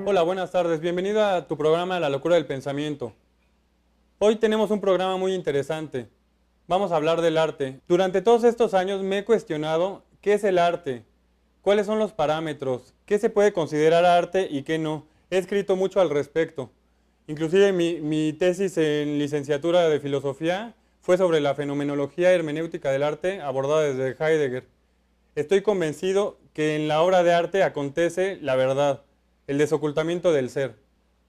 Hola, buenas tardes. Bienvenido a tu programa La Locura del Pensamiento. Hoy tenemos un programa muy interesante. Vamos a hablar del arte. Durante todos estos años me he cuestionado qué es el arte, cuáles son los parámetros, qué se puede considerar arte y qué no. He escrito mucho al respecto. Inclusive mi tesis en licenciatura de filosofía fue sobre la fenomenología hermenéutica del arte abordada desde Heidegger. Estoy convencido que en la obra de arte acontece la verdad, el desocultamiento del ser.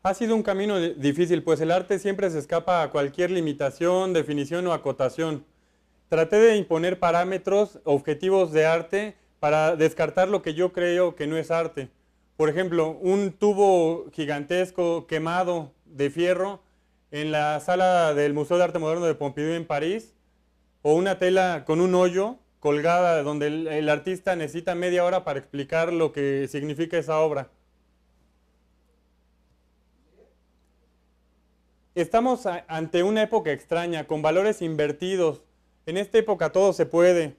Ha sido un camino difícil, pues el arte siempre se escapa a cualquier limitación, definición o acotación. Traté de imponer parámetros objetivos de arte para descartar lo que yo creo que no es arte. Por ejemplo, un tubo gigantesco quemado de fierro en la sala del Museo de Arte Moderno de Pompidou en París, o una tela con un hoyo colgada donde el artista necesita media hora para explicar lo que significa esa obra. Estamos ante una época extraña, con valores invertidos. En esta época todo se puede.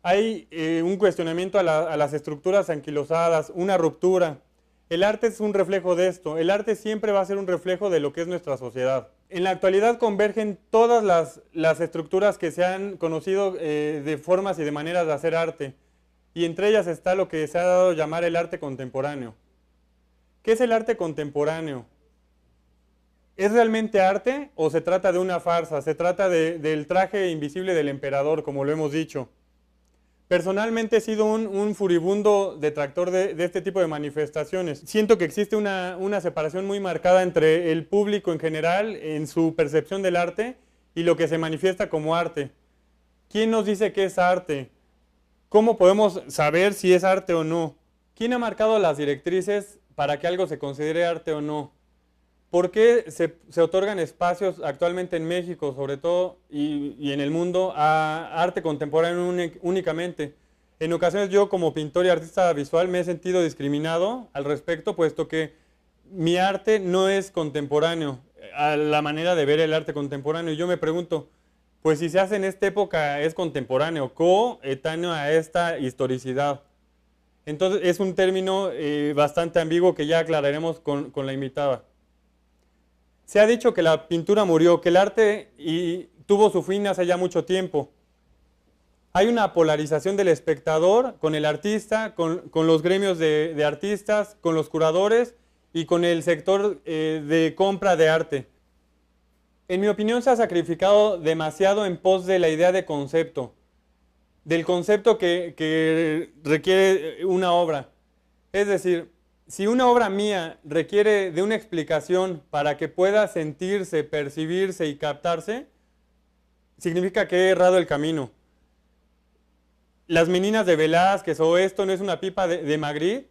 Hay un cuestionamiento a las estructuras anquilosadas, una ruptura. El arte es un reflejo de esto. El arte siempre va a ser un reflejo de lo que es nuestra sociedad. En la actualidad convergen todas las estructuras que se han conocido de formas y de maneras de hacer arte. Y entre ellas está lo que se ha dado a llamar el arte contemporáneo. ¿Qué es el arte contemporáneo? ¿Es realmente arte o se trata de una farsa? Se trata del traje invisible del emperador, como lo hemos dicho. Personalmente he sido un furibundo detractor de este tipo de manifestaciones. Siento que existe una separación muy marcada entre el público en general, en su percepción del arte, y lo que se manifiesta como arte. ¿Quién nos dice qué es arte? ¿Cómo podemos saber si es arte o no? ¿Quién ha marcado las directrices para que algo se considere arte o no? ¿Por qué se otorgan espacios actualmente en México, sobre todo, y en el mundo, a arte contemporáneo únicamente? En ocasiones yo, como pintor y artista visual, me he sentido discriminado al respecto, puesto que mi arte no es contemporáneo, a la manera de ver el arte contemporáneo. Y yo me pregunto, pues si se hace en esta época, ¿es contemporáneo, coetáneo a esta historicidad? Entonces es un término bastante ambiguo que ya aclararemos con la invitada. Se ha dicho que la pintura murió, que el arte tuvo su fin hace ya mucho tiempo. Hay una polarización del espectador con el artista, con los gremios de artistas, con los curadores y con el sector de compra de arte. En mi opinión se ha sacrificado demasiado en pos de la idea de concepto, del concepto que requiere una obra. Es decir, si una obra mía requiere de una explicación para que pueda sentirse, percibirse y captarse, significa que he errado el camino. Las meninas de Velázquez o esto no es una pipa de Magritte,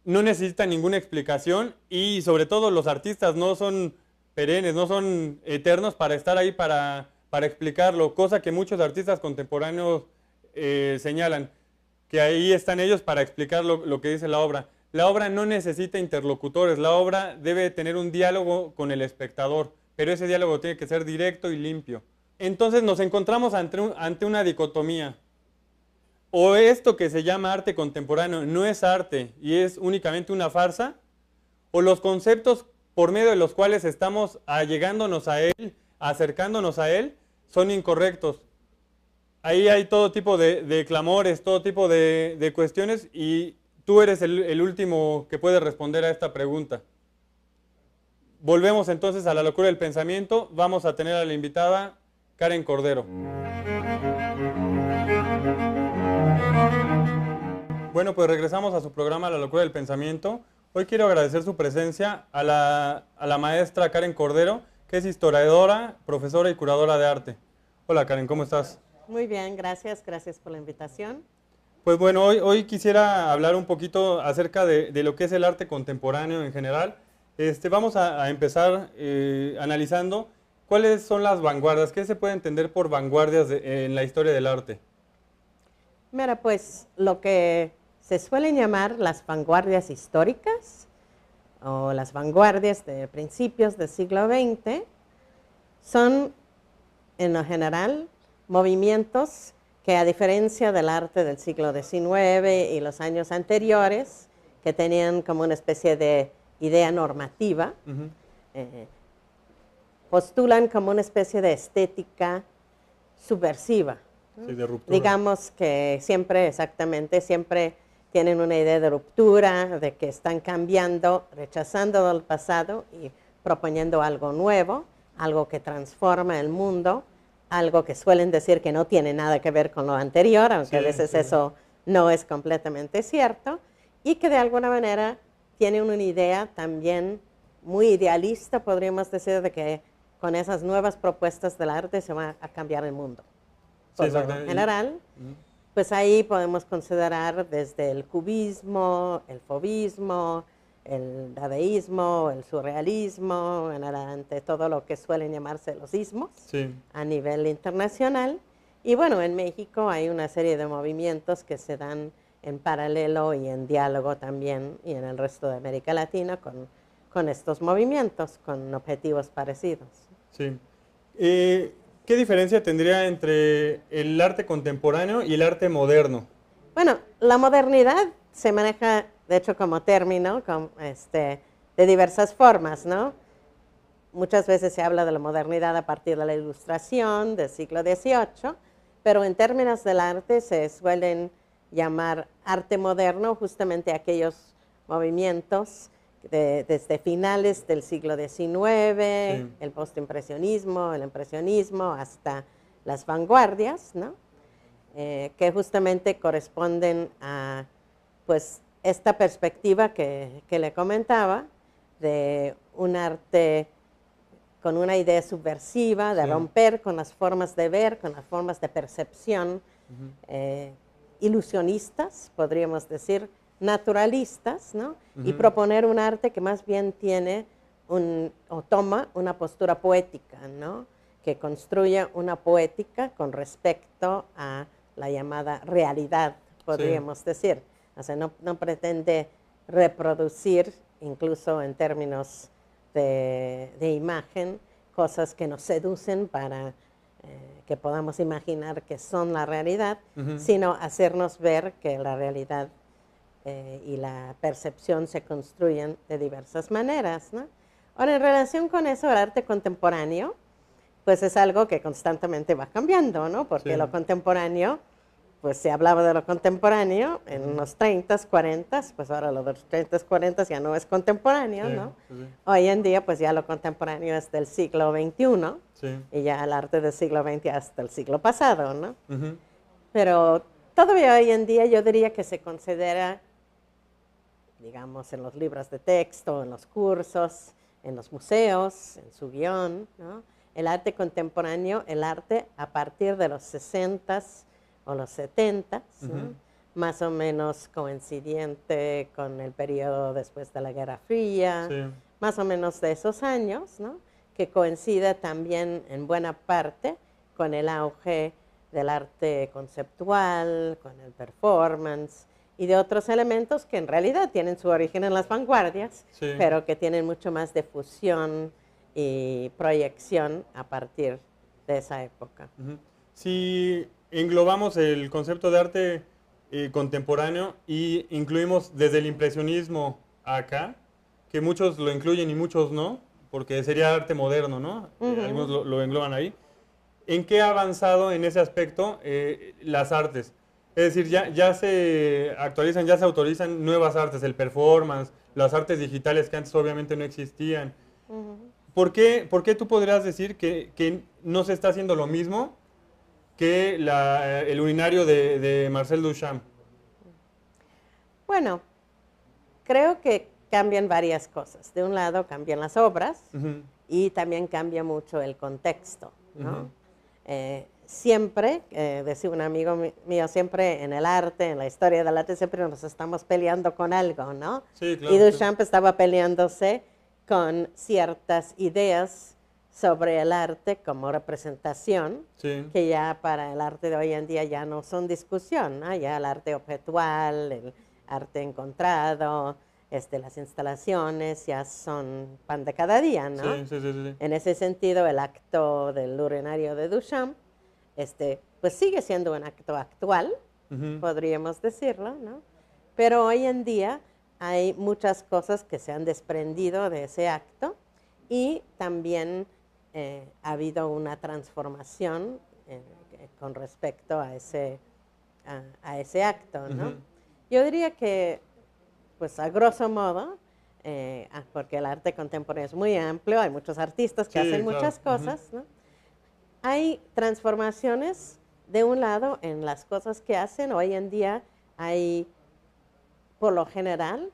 no necesitan ninguna explicación y sobre todo los artistas no son perennes, no son eternos para estar ahí para explicarlo, cosa que muchos artistas contemporáneos señalan, que ahí están ellos para explicar lo que dice la obra. La obra no necesita interlocutores, la obra debe tener un diálogo con el espectador, pero ese diálogo tiene que ser directo y limpio. Entonces nos encontramos ante una dicotomía. O esto que se llama arte contemporáneo no es arte y es únicamente una farsa, o los conceptos por medio de los cuales estamos allegándonos a él, acercándonos a él, son incorrectos. Ahí hay todo tipo de clamores, todo tipo de cuestiones y tú eres el último que puede responder a esta pregunta. Volvemos entonces a la locura del pensamiento. Vamos a tener a la invitada Karen Cordero. Bueno, pues regresamos a su programa La Locura del Pensamiento. Hoy quiero agradecer su presencia a la maestra Karen Cordero, que es historiadora, profesora y curadora de arte. Hola Karen, ¿cómo estás? Muy bien, gracias por la invitación. Pues bueno, hoy quisiera hablar un poquito acerca de lo que es el arte contemporáneo en general. Vamos a empezar analizando cuáles son las vanguardias, qué se puede entender por vanguardias en la historia del arte. Mira, pues lo que se suelen llamar las vanguardias históricas o las vanguardias de principios del siglo XX son, en lo general, movimientos que, a diferencia del arte del siglo XIX y los años anteriores, que tenían como una especie de idea normativa, postulan como una especie de estética subversiva. Sí, de ruptura. Digamos que siempre, exactamente, siempre tienen una idea de ruptura, de que están cambiando, rechazando el pasado y proponiendo algo nuevo, algo que transforma el mundo, algo que suelen decir que no tiene nada que ver con lo anterior, aunque sí, a veces sí. eso no es completamente cierto, y que de alguna manera tienen una idea también muy idealista, podríamos decir, de que con esas nuevas propuestas del arte se va a cambiar el mundo. Por lo general, pues ahí podemos considerar desde el cubismo, el fauvismo, el dadaísmo, el surrealismo, en adelante todo lo que suelen llamarse los ismos a nivel internacional. Y bueno, en México hay una serie de movimientos que se dan en paralelo y en diálogo también, y en el resto de América Latina con estos movimientos, con objetivos parecidos. Sí. ¿Qué diferencia tendría entre el arte contemporáneo y el arte moderno? Bueno, la modernidad se maneja, de hecho, como término de diversas formas, ¿no? Muchas veces se habla de la modernidad a partir de la Ilustración del siglo XVIII, pero en términos del arte se suelen llamar arte moderno justamente aquellos movimientos desde finales del siglo XIX, el postimpresionismo, el impresionismo, hasta las vanguardias, ¿no? Que justamente corresponden a pues esta perspectiva que le comentaba de un arte con una idea subversiva, de romper con las formas de ver, con las formas de percepción ilusionistas, podríamos decir, naturalistas, ¿no? Y proponer un arte que más bien tiene o toma una postura poética, ¿no? Que construye una poética con respecto a la llamada realidad, podríamos decir. O sea, no pretende reproducir, incluso en términos de imagen, cosas que nos seducen para que podamos imaginar que son la realidad, sino hacernos ver que la realidad y la percepción se construyen de diversas maneras, ¿no? Ahora, en relación con eso, el arte contemporáneo, pues es algo que constantemente va cambiando, ¿no? Porque lo contemporáneo, pues se hablaba de lo contemporáneo en los 30s, 40s, pues ahora lo de los 30s, 40s ya no es contemporáneo, ¿no? Hoy en día, pues ya lo contemporáneo es del siglo XXI, y ya el arte del siglo XX hasta el siglo pasado, ¿no? Pero todavía hoy en día yo diría que se considera, digamos, en los libros de texto, en los cursos, en los museos, en su guión, ¿no? El arte contemporáneo, el arte a partir de los 60s o los 70s, ¿no? Más o menos coincidente con el periodo después de la Guerra Fría, más o menos de esos años, ¿no? Que coincide también en buena parte con el auge del arte conceptual, con el performance y de otros elementos que en realidad tienen su origen en las vanguardias, pero que tienen mucho más difusión y proyección a partir de esa época. Si englobamos el concepto de arte contemporáneo y incluimos desde el impresionismo acá, que muchos lo incluyen y muchos no, porque sería arte moderno, ¿no? Algunos lo engloban ahí. ¿En qué ha avanzado en ese aspecto las artes? Es decir, ya se actualizan, ya se autorizan nuevas artes, el performance, las artes digitales que antes obviamente no existían. ¿Por qué tú podrías decir que no se está haciendo lo mismo que el urinario de Marcel Duchamp? Bueno, creo que cambian varias cosas. De un lado cambian las obras y también cambia mucho el contexto, ¿no? Siempre, decía un amigo mío, siempre en el arte, en la historia del arte, siempre nos estamos peleando con algo, ¿no? Sí, claro, y Duchamp estaba peleándose con ciertas ideas sobre el arte como representación, que ya para el arte de hoy en día ya no son discusión, ¿no? Ya el arte objetual, el arte encontrado, las instalaciones ya son pan de cada día, ¿no? Sí. En ese sentido, el acto del urinario de Duchamp pues sigue siendo un acto actual, podríamos decirlo, ¿no? Pero hoy en día hay muchas cosas que se han desprendido de ese acto y también ha habido una transformación con respecto a ese acto, ¿no? Yo diría que, pues a grosso modo, porque el arte contemporáneo es muy amplio, hay muchos artistas que hacen muchas cosas, ¿no? Hay transformaciones de un lado en las cosas que hacen. Hoy en día hay, por lo general,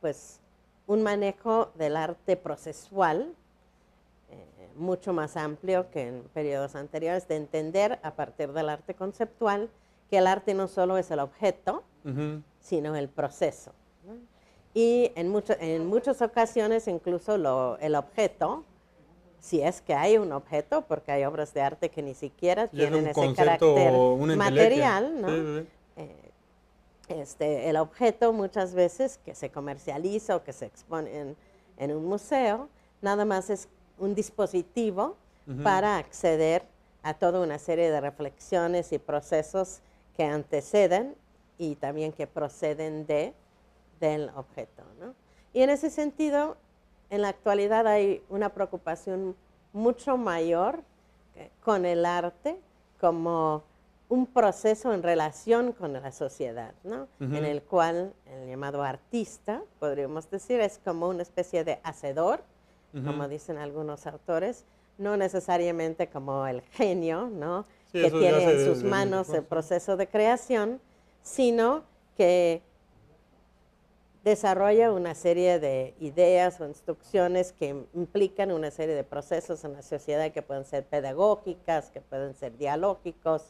pues un manejo del arte procesual mucho más amplio que en periodos anteriores, de entender a partir del arte conceptual que el arte no solo es el objeto, sino el proceso, ¿no? Y en muchas ocasiones incluso el objeto, si es que hay un objeto, porque hay obras de arte que ni siquiera tienen ese carácter material, ¿no? El objeto muchas veces que se comercializa o que se expone en un museo, nada más es un dispositivo para acceder a toda una serie de reflexiones y procesos que anteceden y también que proceden del objeto, ¿no? Y en ese sentido, en la actualidad hay una preocupación mucho mayor con el arte como un proceso en relación con la sociedad, ¿no? En el cual el llamado artista, podríamos decir, es como una especie de hacedor, como dicen algunos autores, no necesariamente como el genio, ¿no? Sí, que tiene en sus manos el proceso de creación, sino que desarrolla una serie de ideas o instrucciones que implican una serie de procesos en la sociedad que pueden ser pedagógicas, que pueden ser dialógicos,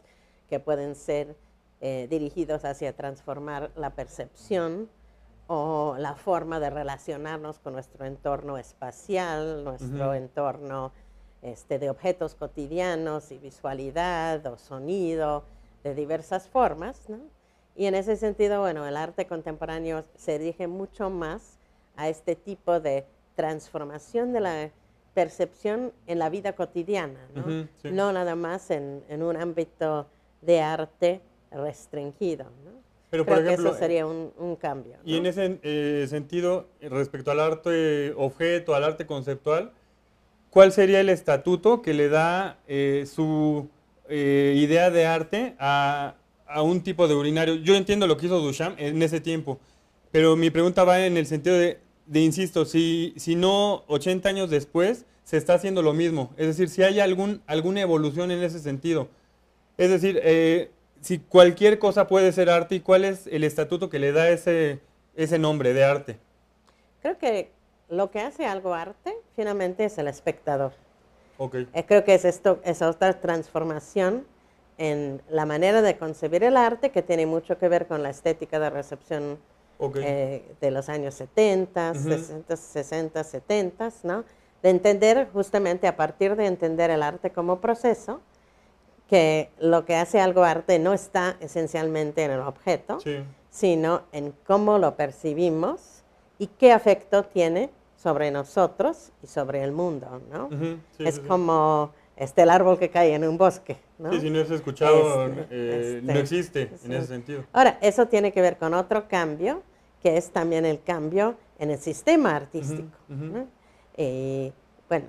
que pueden ser dirigidos hacia transformar la percepción o la forma de relacionarnos con nuestro entorno espacial, nuestro entorno de objetos cotidianos y visualidad o sonido, de diversas formas, ¿no? Y en ese sentido, bueno, el arte contemporáneo se dirige mucho más a este tipo de transformación de la percepción en la vida cotidiana, ¿no? Sí. No nada más en un ámbito de arte restringido, ¿no? Pero, Creo por ejemplo, que eso sería un cambio, ¿no? Y en ese sentido, respecto al arte objeto, al arte conceptual, ¿cuál sería el estatuto que le da su idea de arte a un tipo de urinario? Yo entiendo lo que hizo Duchamp en ese tiempo, pero mi pregunta va en el sentido de insisto, si no 80 años después se está haciendo lo mismo, es decir, si hay alguna evolución en ese sentido. Es decir, si cualquier cosa puede ser arte, ¿y cuál es el estatuto que le da ese nombre de arte? Creo que lo que hace algo arte, finalmente, es el espectador. Okay. Creo que es otra transformación en la manera de concebir el arte, que tiene mucho que ver con la estética de recepción de los años 70, 60, 70, ¿no? De entender, justamente a partir de entender el arte como proceso, que lo que hace algo arte no está esencialmente en el objeto, sino en cómo lo percibimos y qué efecto tiene sobre nosotros y sobre el mundo, ¿no? Es como el árbol que cae en un bosque, ¿no? Sí, si no es escuchado, no existe en ese sentido. Ahora, eso tiene que ver con otro cambio, que es también el cambio en el sistema artístico, ¿no? Bueno,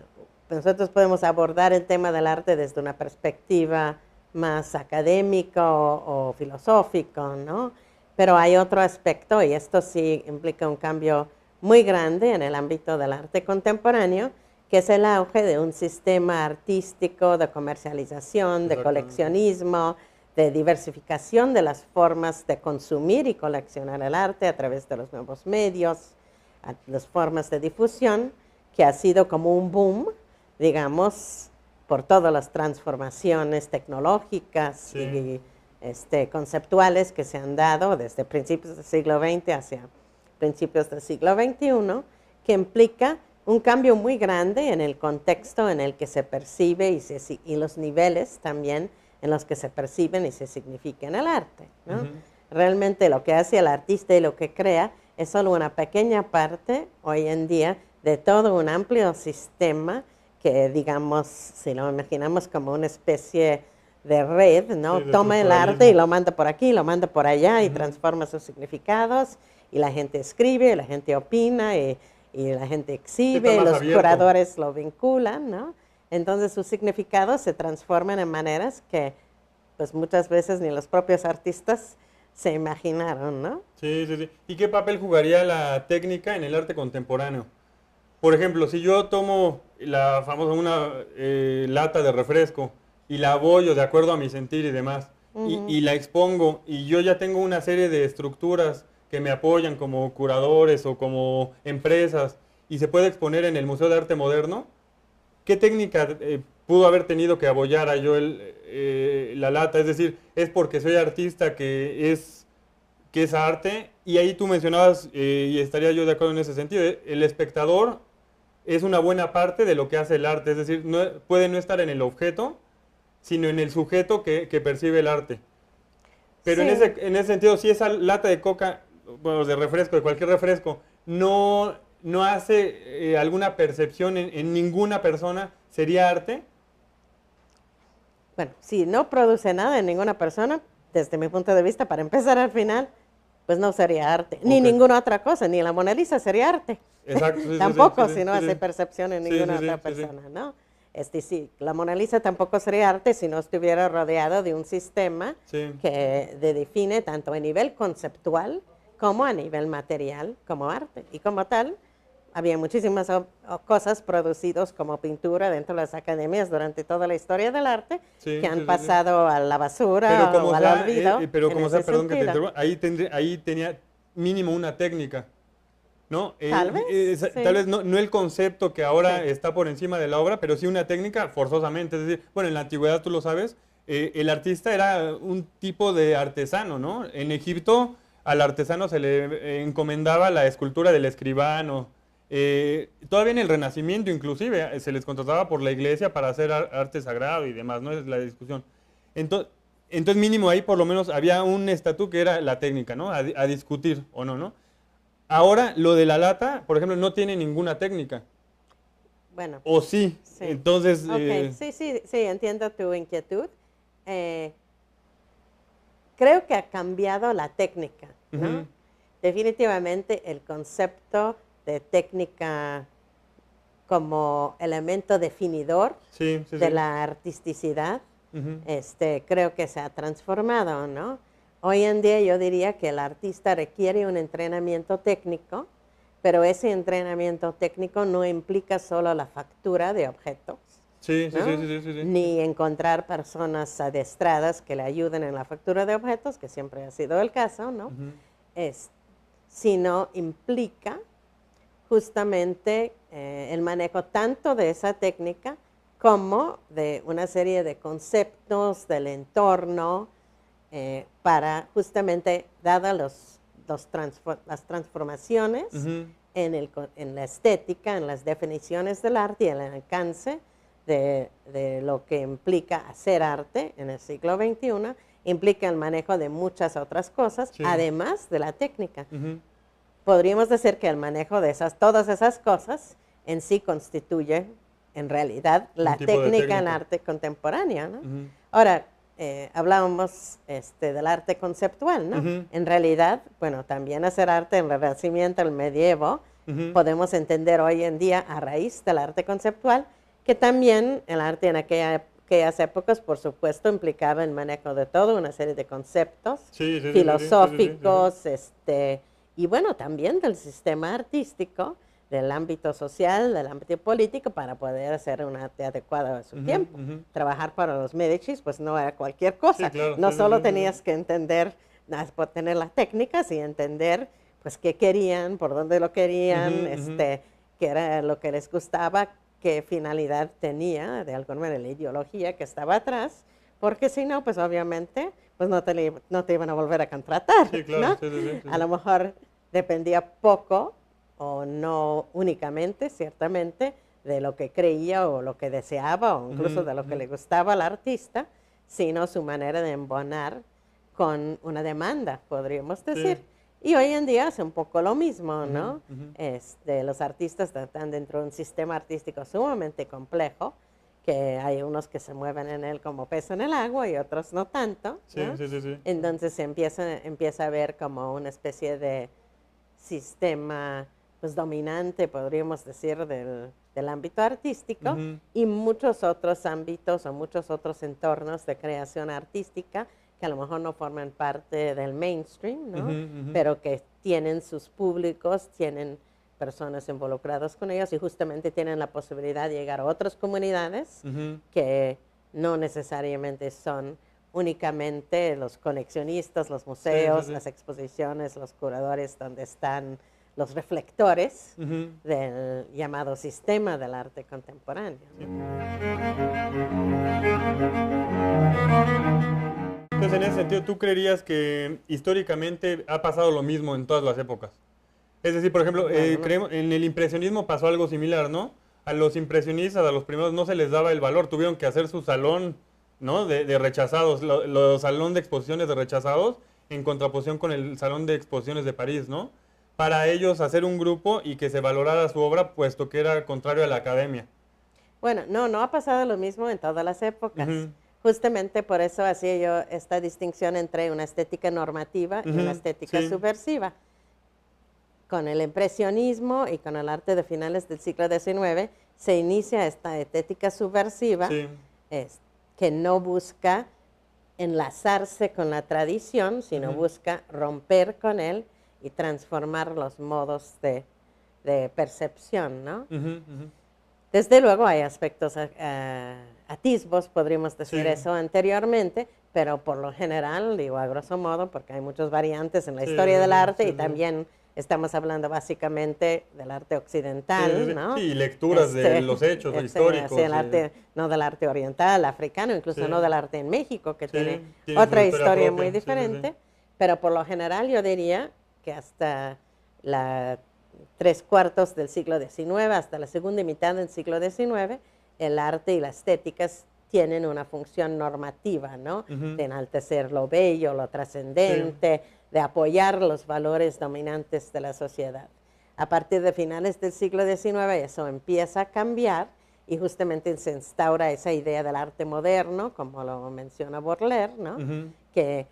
nosotros podemos abordar el tema del arte desde una perspectiva más académica o filosófico, ¿no? Pero hay otro aspecto, y esto sí implica un cambio muy grande en el ámbito del arte contemporáneo, que es el auge de un sistema artístico de comercialización, de coleccionismo, de diversificación de las formas de consumir y coleccionar el arte a través de los nuevos medios, las formas de difusión, que ha sido como un boom, digamos, por todas las transformaciones tecnológicas y conceptuales que se han dado desde principios del siglo XX hacia principios del siglo XXI, que implica un cambio muy grande en el contexto en el que se percibe y los niveles también en los que se perciben y se significa en el arte, ¿no? Realmente lo que hace el artista y lo que crea es solo una pequeña parte hoy en día de todo un amplio sistema que digamos, si lo imaginamos como una especie de red, ¿no? Sí, de Toma el arte estructuralismo. y lo manda por aquí, lo manda por allá y transforma sus significados y la gente escribe, y la gente opina y la gente Sí, está exhibe, y más los abierto. curadores lo vinculan, ¿no? Entonces sus significados se transforman en maneras que pues muchas veces ni los propios artistas se imaginaron, ¿no? Sí, sí, sí. ¿Y qué papel jugaría la técnica en el arte contemporáneo? Por ejemplo, si yo tomo la famosa una lata de refresco y la abollo de acuerdo a mi sentir y demás, y la expongo, y yo ya tengo una serie de estructuras que me apoyan como curadores o como empresas, y se puede exponer en el Museo de Arte Moderno, ¿qué técnica pudo haber tenido que abollara yo la lata? Es decir, es porque soy artista que es arte, y ahí tú mencionabas, y estaría yo de acuerdo en ese sentido, el espectador es una buena parte de lo que hace el arte, es decir, puede no estar en el objeto, sino en el sujeto que percibe el arte. Pero Sí, en ese sentido, si esa lata de coca, bueno, de refresco, de cualquier refresco, no hace alguna percepción en ninguna persona, ¿sería arte? bueno, si no produce nada en ninguna persona, desde mi punto de vista, para empezar al final, pues no sería arte, ni Ok. ninguna otra cosa, ni la Mona Lisa sería arte. Exacto, sí, sí, sí, Tampoco sí, si no sí, hace sí. percepción en Sí, sí, ninguna sí, otra sí, sí. persona, ¿no? Sí, la Mona Lisa tampoco sería arte si no estuviera rodeado de un sistema Sí. que define tanto a nivel conceptual como a nivel material como arte. Y como tal, había muchísimas cosas producidas como pintura dentro de las academias durante toda la historia del arte que Sí, han sí, sí, sí. pasado a la basura o al olvido en ese Perdón que te sentido. interrumpa, ahí tenía mínimo una técnica, ¿no? Tal vez, Tal sí, vez no el concepto que ahora sí. está por encima de la obra, pero sí una técnica forzosamente. Es decir, bueno, en la antigüedad tú lo sabes, el artista era un tipo de artesano, ¿no? En Egipto al artesano se le encomendaba la escultura del escribano. Todavía en el Renacimiento inclusive se les contrataba por la iglesia para hacer arte sagrado y demás, ¿no? Es la discusión. Entonces, entonces mínimo ahí por lo menos había un estatuto que era la técnica, ¿no? A discutir o no, ¿no? Ahora, lo de la lata, por ejemplo, no tiene ninguna técnica. Bueno, O sí. sí. Entonces, Ok, sí, sí, sí, entiendo tu inquietud. Eh, Creo que ha cambiado la técnica, ¿no? ujú, Definitivamente el concepto de técnica como elemento definidor sí, sí, de sí. la artisticidad, Ujú, creo que se ha transformado, ¿no? Hoy en día yo diría que el artista requiere un entrenamiento técnico, pero ese entrenamiento técnico no implica solo la factura de objetos, sí, sí, sí, ¿no? sí, sí, sí. Ni encontrar personas adestradas que le ayuden en la factura de objetos, que siempre ha sido el caso, ¿no? Ujú, Es, Sino implica justamente el manejo tanto de esa técnica como de una serie de conceptos del entorno para justamente, dadas las transformaciones ujú, en la estética, en las definiciones del arte y el alcance de lo que implica hacer arte en el siglo XXI, implica el manejo de muchas otras cosas, sí, además de la técnica. ujú, Podríamos decir que el manejo de todas esas cosas en sí constituye en realidad un la tipo de técnica en técnica. arte contemporáneo, ¿no? Ujú, Ahora, hablábamos del arte conceptual, ¿no? ujú, En realidad, bueno, también hacer arte en el Renacimiento, el medievo, ujú, podemos entender hoy en día a raíz del arte conceptual, que también el arte en aquellas épocas, por supuesto, implicaba el manejo de toda una serie de conceptos sí, sí, sí, sí, sí, sí, sí, sí, sí. filosóficos, y bueno, también del sistema artístico, del ámbito social, del ámbito político, para poder hacer un arte adecuado a su Ujú, tiempo. ujú. Trabajar para los Medicis, pues no era cualquier Sí, cosa. claro, No sí, sí, solo sí, sí, sí. tenías que entender, tener las técnicas y entender, pues, qué querían, por dónde lo Ujú, querían, ujú. qué era lo que les gustaba, qué finalidad tenía, de alguna manera, la ideología que estaba atrás, porque si no, pues obviamente, pues no te iban a volver a contratar, Sí, claro, ¿no? sí, sí, sí, sí, A sí. lo mejor dependía poco o no únicamente, ciertamente, de lo que creía o lo que deseaba o incluso Ujú, de lo que ujú. le gustaba al artista, sino su manera de embonar con una demanda, podríamos Sí. decir. Y hoy en día es un poco lo mismo, ¿no? Ujú. Los artistas están dentro de un sistema artístico sumamente complejo, que hay unos que se mueven en él como pez en el agua y otros no tanto, Sí, ¿no? sí, sí, sí. Entonces se empieza a ver como una especie de sistema pues dominante, podríamos decir, del ámbito artístico, Ujú, y muchos otros ámbitos o muchos otros entornos de creación artística que a lo mejor no forman parte del mainstream, ujú, ¿no? ujú. Pero que tienen sus públicos, tienen personas involucradas con ellos y justamente tienen la posibilidad de llegar a otras comunidades Ujú. que no necesariamente son únicamente los coleccionistas, los Sí, sí, museos, sí. las exposiciones, los curadores, donde están los reflectores Ujú. del llamado sistema del arte contemporáneo, Sí. ¿no? Entonces, en ese sentido, ¿tú creerías que históricamente ha pasado lo mismo en todas las épocas? Es decir, por ejemplo, Bueno, no, creemos, en el impresionismo pasó algo similar, ¿no? A los impresionistas, a los primeros, no se les daba el valor, tuvieron que hacer su salón, ¿no? De rechazados, los salón de exposiciones de rechazados, en contraposición con el salón de exposiciones de París, ¿no? Para ellos hacer un grupo y que se valorara su obra, puesto que era contrario a la academia. bueno, no ha pasado lo mismo en todas las épocas. Ujú, Justamente por eso hacía yo esta distinción entre una estética normativa y una ujú, estética sí, subversiva. Con el impresionismo y con el arte de finales del siglo XIX se inicia esta estética subversiva, sí, es, que no busca enlazarse con la tradición, sino ujú, busca romper con él y transformar los modos de percepción, ¿no? ujú, ujú, Desde luego hay aspectos, atisbos, podríamos decir sí, eso anteriormente, pero por lo general, digo a grosso modo, porque hay muchas variantes en la sí, historia del sí, arte sí, y sí. también estamos hablando básicamente del arte Sí, sí, occidental, sí. Sí, ¿no? y lecturas de los hechos Así históricos. el arte, no del arte oriental, africano, incluso no Sí, del arte en México, que tiene sí, tiene su otra historia historia muy propia. Sí, sí, sí. diferente, pero por lo general yo diría que hasta la tres cuartos del siglo XIX, hasta la segunda mitad del siglo XIX, el arte y la estética tienen una función normativa, ¿no? Ujú, De enaltecer lo bello, lo sí, trascendente, de apoyar los valores dominantes de la sociedad. A partir de finales del siglo XIX eso empieza a cambiar y justamente se instaura esa idea del arte moderno, como lo menciona Baudelaire, ¿no? ujú. Que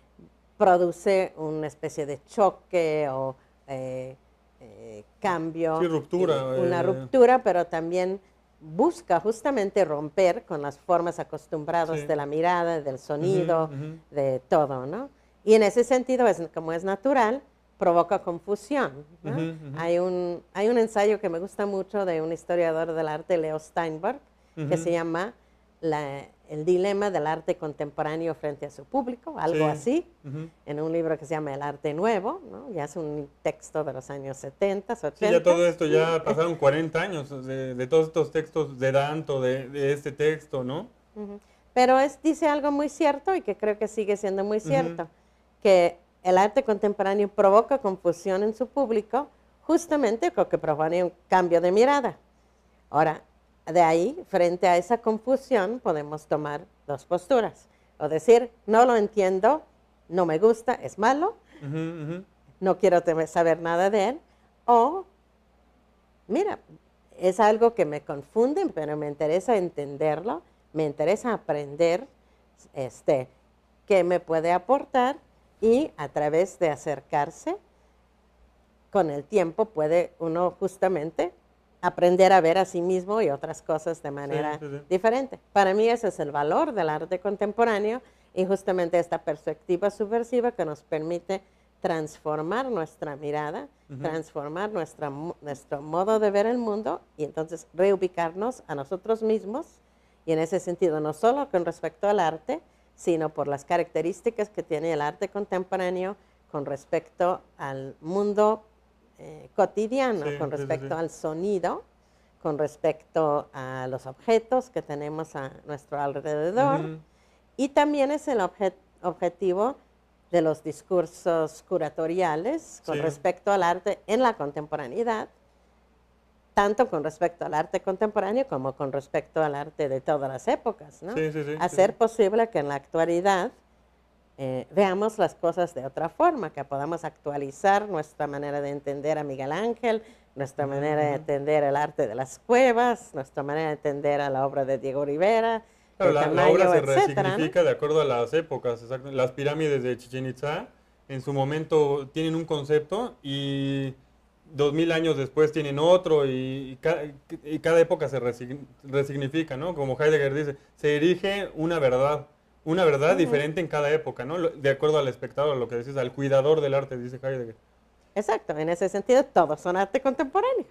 produce una especie de choque o Sí, cambio, ruptura. una ruptura, pero también busca justamente romper con las formas acostumbradas Sí. de la mirada, del Ujú, sonido, ujú, de todo, ¿no? Y en ese sentido, como es natural, provoca confusión, ujú, ¿no? ujú, Hay un ensayo que me gusta mucho de un historiador del arte, Leo Steinberg, que ujú. se llama El dilema del arte contemporáneo frente a su público, algo Sí. así, Ujú. en un libro que se llama El arte nuevo, ¿no? Ya es un texto de los años 70, Sí, ya 80. todo esto, ya pasaron 40 años de todos estos textos de Danto, de este texto, ¿no? Ujú. Pero dice algo muy cierto y que creo que sigue siendo muy Ujú, cierto, que el arte contemporáneo provoca confusión en su público justamente porque propone un cambio de mirada. Ahora, de ahí, frente a esa confusión, podemos tomar dos posturas. O decir, no lo entiendo, no me gusta, es malo, ujú, ujú. no quiero saber nada de él. O, mira, es algo que me confunde, pero me interesa entenderlo, me interesa aprender este, qué me puede aportar y a través de acercarse, con el tiempo puede uno justamente aprender a ver a sí mismo y otras cosas de Sí, manera sí, sí. diferente. Para mí ese es el valor del arte contemporáneo y justamente esta perspectiva subversiva que nos permite transformar nuestra mirada, Ujú. transformar nuestro modo de ver el mundo y entonces reubicarnos a nosotros mismos y en ese sentido no solo con respecto al arte, sino por las características que tiene el arte contemporáneo con respecto al mundo cotidiano, Sí, con sí, sí, respecto sí. al sonido, con respecto a los objetos que tenemos a nuestro alrededor Ujú. y también es el objetivo de los discursos curatoriales con Sí, respecto al arte en la contemporaneidad, tanto con respecto al arte contemporáneo como con respecto al arte de todas las épocas, ¿no? sí, sí, sí, sí, sí. Hacer posible que en la actualidad veamos las cosas de otra forma, que podamos actualizar nuestra manera de entender a Miguel Ángel, nuestra manera de entender el arte de las cuevas, nuestra manera de entender a la obra de Diego Rivera, Claro, el la obra tamaño, se etcétera, ¿no? resignifica de acuerdo a las épocas, exacto. Las pirámides de Chichén Itzá en su momento tienen un concepto y 2000 años después tienen otro y cada época se resignifica, ¿no? Como Heidegger dice, se erige una verdad Ujú. diferente en cada época, ¿no? De acuerdo al espectador, lo que dices, al cuidador del arte, dice Heidegger. Exacto, en ese sentido todos son arte contemporáneo.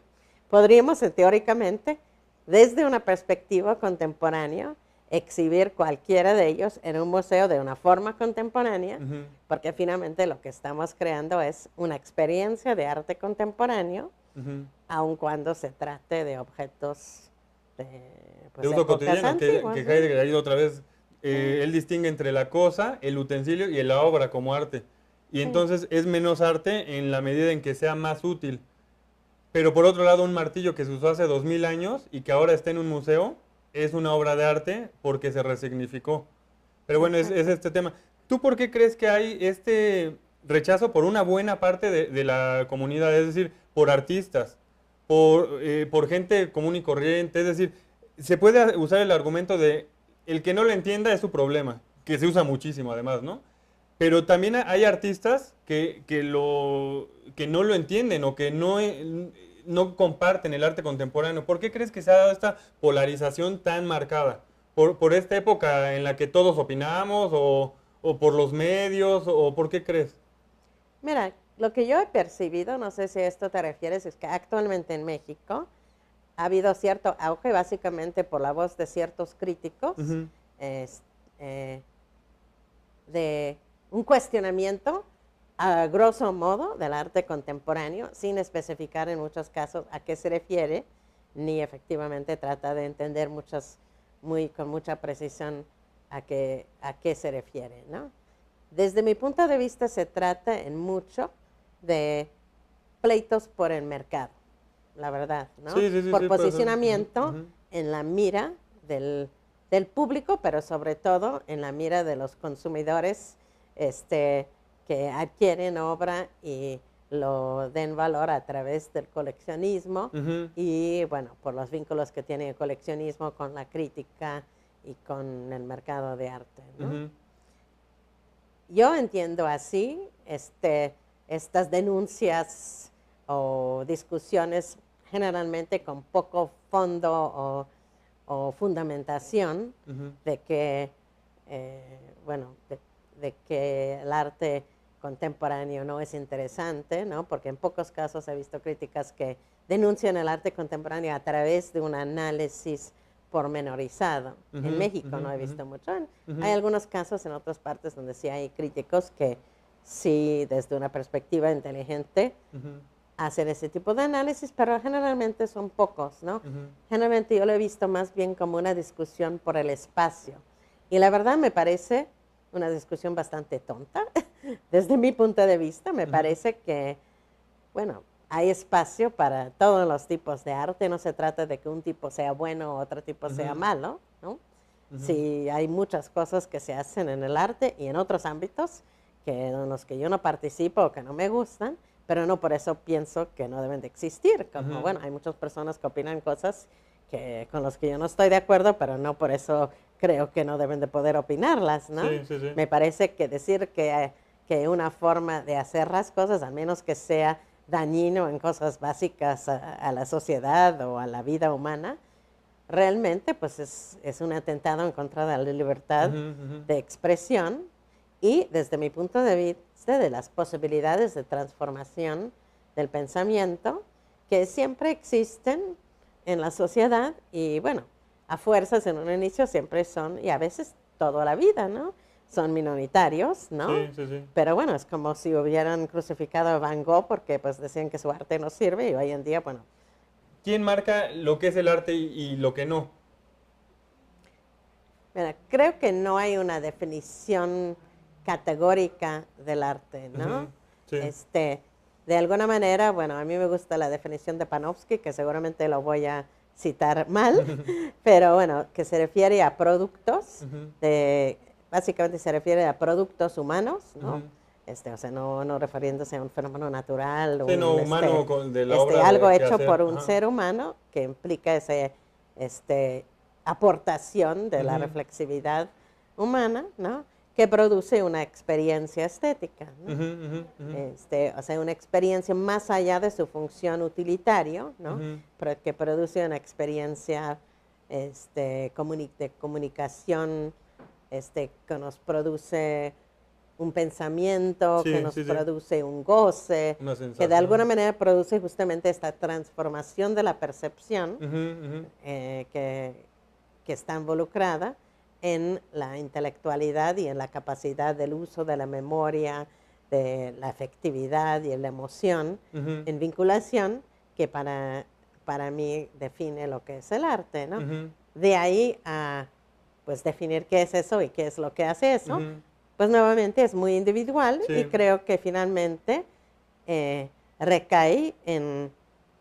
Podríamos, teóricamente, desde una perspectiva contemporánea, exhibir cualquiera de ellos en un museo de una forma contemporánea, Ujú, porque finalmente lo que estamos creando es una experiencia de arte contemporáneo, ujú. aun cuando se trate de objetos de De pues, uso épocas cotidiano, que antiguas, ¿no? Heidegger ha ido otra vez, Sí, él distingue entre la cosa, el utensilio y la obra como arte. Y sí. entonces es menos arte en la medida en que sea más útil. Pero por otro lado, un martillo que se usó hace 2000 años y que ahora está en un museo, es una obra de arte porque se resignificó. Pero bueno, es Exacto. este tema. ¿Tú por qué crees que hay este rechazo por una buena parte de la comunidad? Es decir, por artistas, por gente común y corriente. Es decir, se puede usar el argumento de el que no lo entienda es su problema, que se usa muchísimo además, ¿no? Pero también hay artistas que no lo entienden o que no comparten el arte contemporáneo. ¿Por qué crees que se ha dado esta polarización tan marcada? ¿Por esta época en la que todos opinamos o por los medios o por qué crees? Mira, lo que yo he percibido, no sé si a esto te refieres, es que actualmente en México ha habido cierto auge, básicamente por la voz de ciertos críticos, Ujú, es, eh, de un cuestionamiento a grosso modo del arte contemporáneo, sin especificar en muchos casos a qué se refiere, ni efectivamente trata de entender con mucha precisión a qué se refiere, ¿no? Desde mi punto de vista se trata en mucho de pleitos por el mercado, la verdad, ¿no? sí, sí, sí, Por sí, puede ser. Ujú, posicionamiento ujú, en la mira del público, pero sobre todo en la mira de los consumidores este, que adquieren obra y lo den valor a través del coleccionismo ujú, y, bueno, por los vínculos que tiene el coleccionismo con la crítica y con el mercado de arte, ¿no? ujú, Yo entiendo así estas denuncias o discusiones generalmente con poco fondo o fundamentación ujú, de que, bueno, de que el arte contemporáneo no es interesante, ¿no? Porque en pocos casos he visto críticas que denuncian el arte contemporáneo a través de un análisis pormenorizado. En ujú, México ujú, no he ujú, visto mucho. ujú, Hay algunos casos en otras partes donde sí hay críticos que sí, desde una perspectiva inteligente, ujú, hacen ese tipo de análisis, pero generalmente son pocos, ¿no? ujú, Generalmente yo lo he visto más bien como una discusión por el espacio. Y la verdad me parece una discusión bastante tonta. Desde mi punto de vista, me ujú, parece que, bueno, hay espacio para todos los tipos de arte. No se trata de que un tipo sea bueno o otro tipo sea ujú, malo, ¿no? ujú, Sí, hay muchas cosas que se hacen en el arte y en otros ámbitos en los que yo no participo o que no me gustan, pero no por eso pienso que no deben de existir. Como, ujú. bueno, hay muchas personas que opinan cosas con las que yo no estoy de acuerdo, pero no por eso creo que no deben de poder opinarlas, ¿no? Sí, sí, sí. Me parece que decir que una forma de hacer las cosas, a menos que sea dañino en cosas básicas a la sociedad o a la vida humana, realmente pues es un atentado en contra de la libertad Ujú, ujú, de expresión y desde mi punto de vista de las posibilidades de transformación del pensamiento que siempre existen en la sociedad y bueno, a fuerzas en un inicio siempre son y a veces toda la vida, ¿no? Son minoritarios, ¿no? sí, sí, sí. Pero bueno, es como si hubieran crucificado a Van Gogh porque pues decían que su arte no sirve y hoy en día, bueno, ¿Quién marca lo que es el arte y lo que no? mira, creo que no hay una definición categórica del arte, ¿no? Ujú, sí. Este, de alguna manera, bueno, a mí me gusta la definición de Panofsky, que seguramente lo voy a citar mal, pero bueno, que se refiere a productos Ujú, de, básicamente se refiere a productos humanos, ¿no? Ujú. O sea, no refiriéndose a un fenómeno natural, Sí, no, humano de la obra algo de hecho quehacer. por un Ajá. ser humano que implica esa aportación de la Ujú. reflexividad humana, ¿no? Que produce una experiencia estética, ¿no? Ujú, ujú, ujú. O sea, una experiencia más allá de su función utilitario, ¿no? Ujú. Pero que produce una experiencia de comunicación, que nos produce un pensamiento, que Sí, nos sí, sí. produce un goce, Una que de alguna sensación. manera produce justamente esta transformación de la percepción Ujú, ujú. que está involucrada en la intelectualidad y en la capacidad del uso de la memoria, de la afectividad y la emoción Ujú, en vinculación que para mí define lo que es el arte, ¿no? ujú, De ahí a pues definir qué es eso y qué es lo que hace eso, ujú. pues nuevamente es muy individual y Sí. creo que finalmente recae en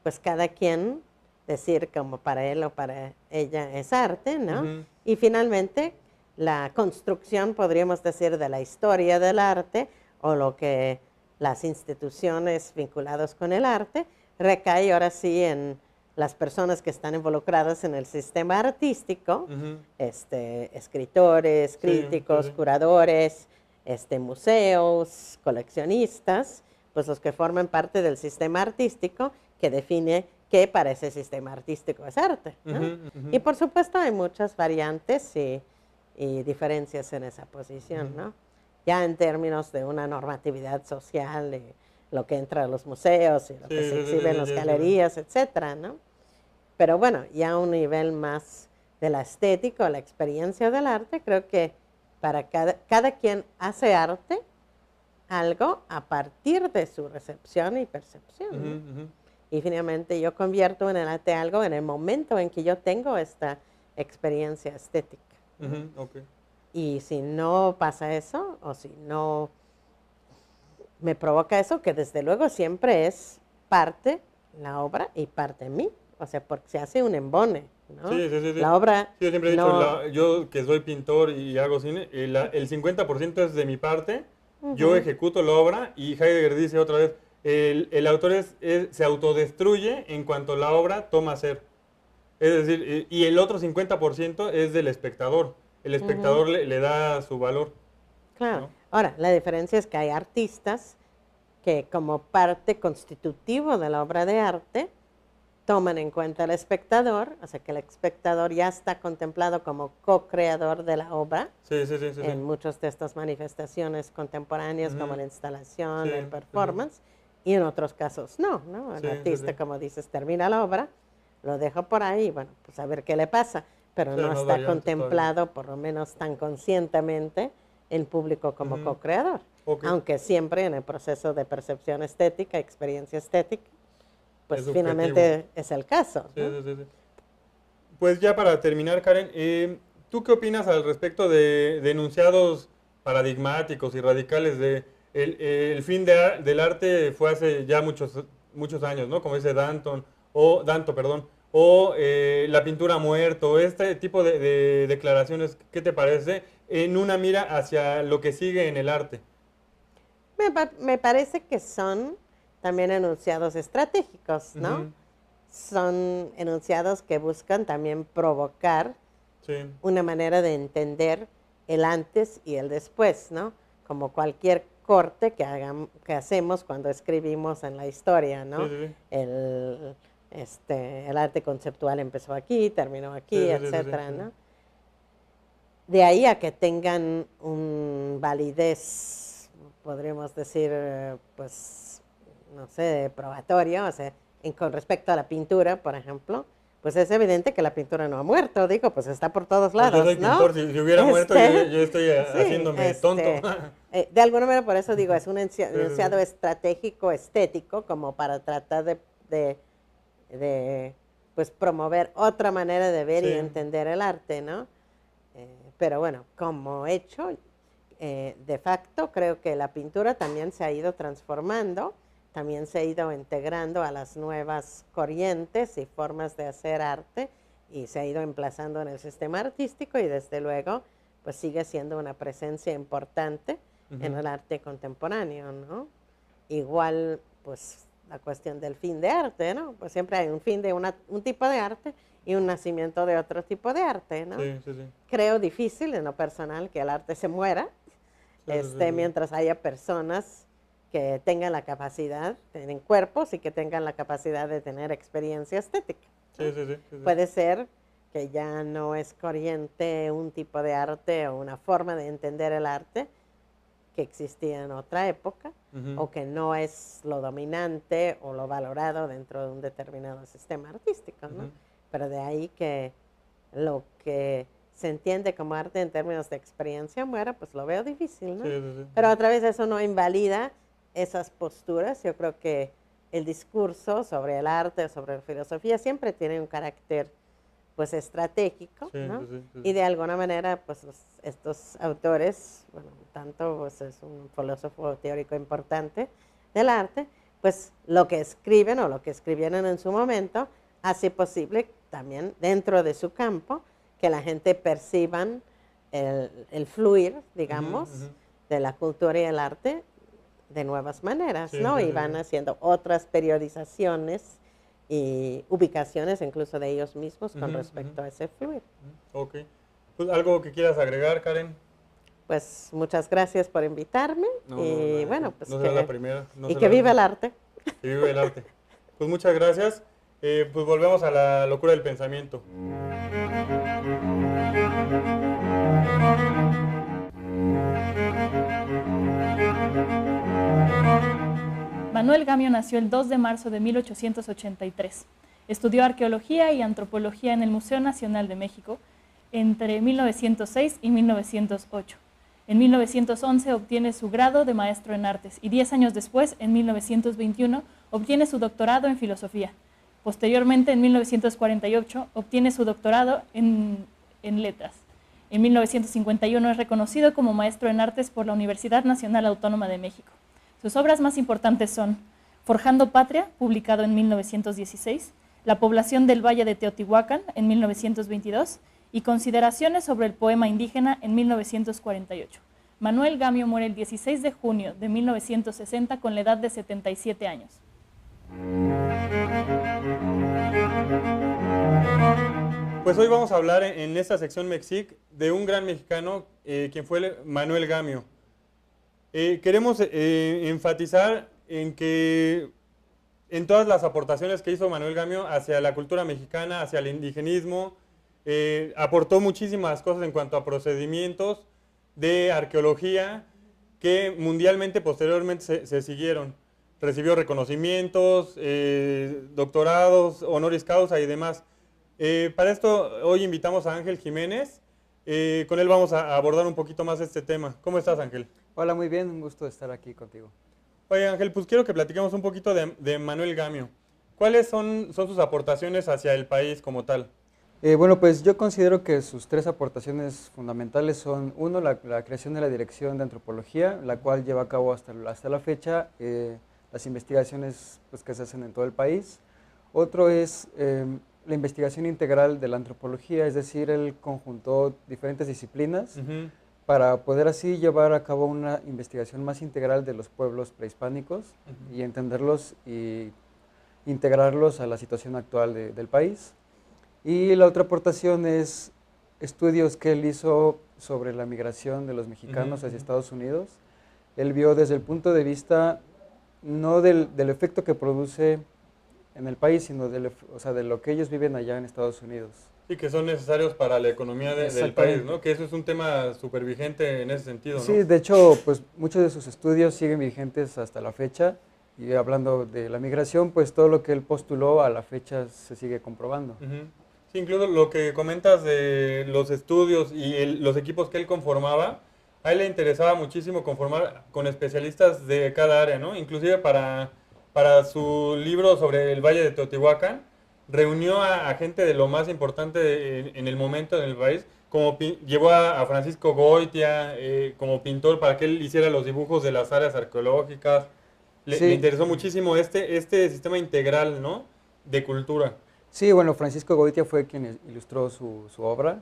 pues cada quien decir como para él o para ella es arte, ¿no? Ujú, Y finalmente la construcción, podríamos decir, de la historia del arte o lo que las instituciones vinculadas con el arte recae ahora sí en las personas que están involucradas en el sistema artístico, ujú. escritores, Sí, sí, críticos, sí. curadores, museos, coleccionistas, pues los que forman parte del sistema artístico que define qué para ese sistema artístico es arte, ¿no? Ujú, ujú, Y por supuesto hay muchas variantes y diferencias en esa posición, ujú. ¿no? Ya en términos de una normatividad social, lo que entra a los museos y lo Sí, que se sí, sí, sí, exhibe en sí, las ya es diferente. galerías, etcétera, ¿no? Pero bueno, ya a un nivel más de la estética o la experiencia del arte, creo que para cada quien hace arte algo a partir de su recepción y percepción, Ujú, ¿no? ujú, Y finalmente yo convierto en el arte algo en el momento en que yo tengo esta experiencia estética, ¿no? ujú, ok. Y si no pasa eso, o si no me provoca eso, que desde luego siempre es parte la obra y parte mí, o sea, porque se hace un embone, ¿no? Sí, sí, sí, sí. La obra Sí, yo siempre he dicho, no... yo que soy pintor y hago cine, el 50% es de mi parte, yo Ujú, ejecuto la obra y Heidegger dice otra vez, el autor se autodestruye en cuanto la obra toma ser. Es decir, y el otro 50% es del espectador. El ujú, espectador le da su valor, claro. ¿no? Ahora, la diferencia es que hay artistas que como parte constitutivo de la obra de arte toman en cuenta al espectador, o sea que el espectador ya está contemplado como co-creador de la obra Sí, sí, sí, sí, sí. en muchas de estas manifestaciones contemporáneas como Ujú, la sí, instalación, el sí, sí, performance, y en otros casos no, ¿no? El sí, sí, artista, sí. como dices, termina la obra, lo deja por ahí, bueno, pues a ver qué le pasa, pero Sí, hay no más está variantes todavía. contemplado, por lo menos tan conscientemente, el público como Ujú, co-creador, ok, aunque siempre en el proceso de percepción estética, experiencia estética, es pues subjetivo. finalmente es el caso, Sí, ¿no? sí, sí, sí. Pues ya para terminar, Karen, ¿tú qué opinas al respecto de enunciados paradigmáticos y radicales de el fin del arte fue hace ya muchos años, ¿no? Como dice Danto, perdón, o la pintura ha muerto, este tipo de declaraciones, ¿qué te parece? En una mira hacia lo que sigue en el arte. Me parece que son también enunciados estratégicos, ¿no? Ujú, Son enunciados que buscan también provocar sí, una manera de entender el antes y el después, ¿no? Como cualquier corte que hacemos cuando escribimos en la historia, sí, ¿no? sí, sí, El, el arte conceptual empezó aquí, terminó sí, aquí, sí, sí, sí, sí, etcétera, sí. ¿no? De ahí a que tengan un validez, podríamos decir, pues, no sé, probatorio, o sea, con respecto a la pintura, por ejemplo, pues es evidente que la pintura no ha muerto, digo, pues está por todos Pues yo soy lados, ¿no? pintor, si hubiera muerto Este, yo estoy sí, haciéndome tonto. de alguna manera por eso digo, es un Sí, sí, enunciado sí. estratégico, estético, como para tratar de, de, pues, promover otra manera de ver Sí, y entender el arte, ¿no? Pero bueno, como hecho, de facto, creo que la pintura también se ha ido transformando, también se ha ido integrando a las nuevas corrientes y formas de hacer arte y se ha ido emplazando en el sistema artístico y desde luego, pues sigue siendo una presencia importante en el arte contemporáneo, ¿no? Igual, pues la cuestión del fin de arte, ¿no? Pues siempre hay un fin de un tipo de arte y un nacimiento de otro tipo de arte, ¿no? Sí, sí, sí. Creo difícil en lo personal que el arte se muera, mientras haya personas que tengan la capacidad, tienen cuerpos y que tengan la capacidad de tener experiencia estética, ¿no? Sí. Puede ser que ya no es corriente un tipo de arte o una forma de entender el arte que existía en otra época, o que no es lo dominante o lo valorado dentro de un determinado sistema artístico, ¿no? Pero de ahí que lo que se entiende como arte en términos de experiencia muera, pues lo veo difícil, ¿no? Sí. Pero a través de eso no invalida esas posturas. Yo creo que el discurso sobre el arte, sobre la filosofía, siempre tiene un carácter pues estratégico, ¿no? Sí. Y de alguna manera, pues estos autores, bueno, tanto pues, es un filósofo teórico importante del arte, pues lo que escriben o lo que escribieron en su momento hace posible también dentro de su campo que la gente perciban el fluir, digamos, de la cultura y el arte de nuevas maneras, ¿no? Y van haciendo otras periodizaciones y ubicaciones incluso de ellos mismos con respecto a ese fluir. Ok. Pues, ¿algo que quieras agregar, Karen? Pues muchas gracias por invitarme y bueno, pues no será la primera. Y que viva el arte. Que viva el arte. Pues muchas gracias. Pues volvemos a la locura del pensamiento. Manuel Gamio nació el 2 de marzo de 1883. Estudió arqueología y antropología en el Museo Nacional de México entre 1906 y 1908. En 1911 obtiene su grado de maestro en artes y 10 años después, en 1921, obtiene su doctorado en filosofía. Posteriormente, en 1948, obtiene su doctorado en letras. En 1951 es reconocido como maestro en artes por la Universidad Nacional Autónoma de México. Sus obras más importantes son Forjando Patria, publicado en 1916, La población del Valle de Teotihuacán, en 1922, y Consideraciones sobre el poema indígena, en 1948. Manuel Gamio muere el 16 de junio de 1960 con la edad de 77 años. Pues hoy vamos a hablar en esta sección Mexic de un gran mexicano, quien fue Manuel Gamio. Queremos enfatizar en que en todas las aportaciones que hizo Manuel Gamio hacia la cultura mexicana, hacia el indigenismo, aportó muchísimas cosas en cuanto a procedimientos de arqueología que mundialmente posteriormente se siguieron. Recibió reconocimientos, doctorados, honoris causa y demás. Para esto hoy invitamos a Ángel Jiménez. Con él vamos a abordar un poquito más este tema. ¿Cómo estás, Ángel? Hola, muy bien, un gusto estar aquí contigo. Oye, Ángel, pues quiero que platiquemos un poquito de Manuel Gamio. ¿Cuáles son sus aportaciones hacia el país como tal? Bueno, pues yo considero que sus tres aportaciones fundamentales son, uno, la creación de la Dirección de Antropología, la cual lleva a cabo hasta la fecha las investigaciones pues, que se hacen en todo el país. Otro es la investigación integral de la antropología, es decir, él conjuntó diferentes disciplinas para poder así llevar a cabo una investigación más integral de los pueblos prehispánicos y entenderlos y integrarlos a la situación actual del país. Y la otra aportación es estudios que él hizo sobre la migración de los mexicanos hacia Estados Unidos. Él vio desde el punto de vista no del efecto que produce en el país, sino de lo que ellos viven allá en Estados Unidos. Sí, que son necesarios para la economía del país, ¿no? Que eso es un tema súper vigente en ese sentido, ¿no? Sí, de hecho, pues muchos de sus estudios siguen vigentes hasta la fecha, y hablando de la migración, pues todo lo que él postuló a la fecha se sigue comprobando. Sí, incluso lo que comentas de los estudios y los equipos que él conformaba, a él le interesaba muchísimo conformar con especialistas de cada área, ¿no? Inclusive para su libro sobre el Valle de Teotihuacán, reunió a gente de lo más importante en el momento en el país, como llevó a Francisco Goitia como pintor para que él hiciera los dibujos de las áreas arqueológicas. Le interesó muchísimo este sistema integral, ¿no?, de cultura. Sí, bueno, Francisco Goitia fue quien ilustró su obra.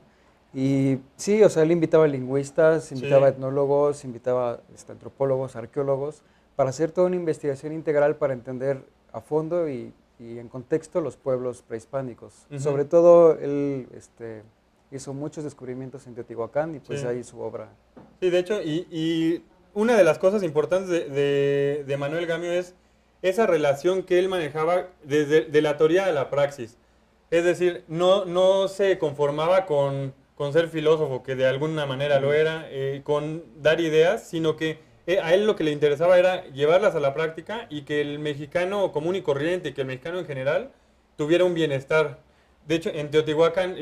Y sí, o sea, él invitaba lingüistas, invitaba Sí. etnólogos, invitaba antropólogos, arqueólogos, para hacer toda una investigación integral para entender a fondo y en contexto los pueblos prehispánicos. Ujú. Sobre todo, él hizo muchos descubrimientos en Teotihuacán y pues Sí. de ahí su obra. Sí, de hecho, y una de las cosas importantes de Manuel Gamio es esa relación que él manejaba desde de la teoría a la praxis. Es decir, no se conformaba con ser filósofo, que de alguna manera lo Ujú. era, con dar ideas, sino que a él lo que le interesaba era llevarlas a la práctica y que el mexicano común y corriente, que el mexicano en general, tuviera un bienestar. De hecho, en Teotihuacán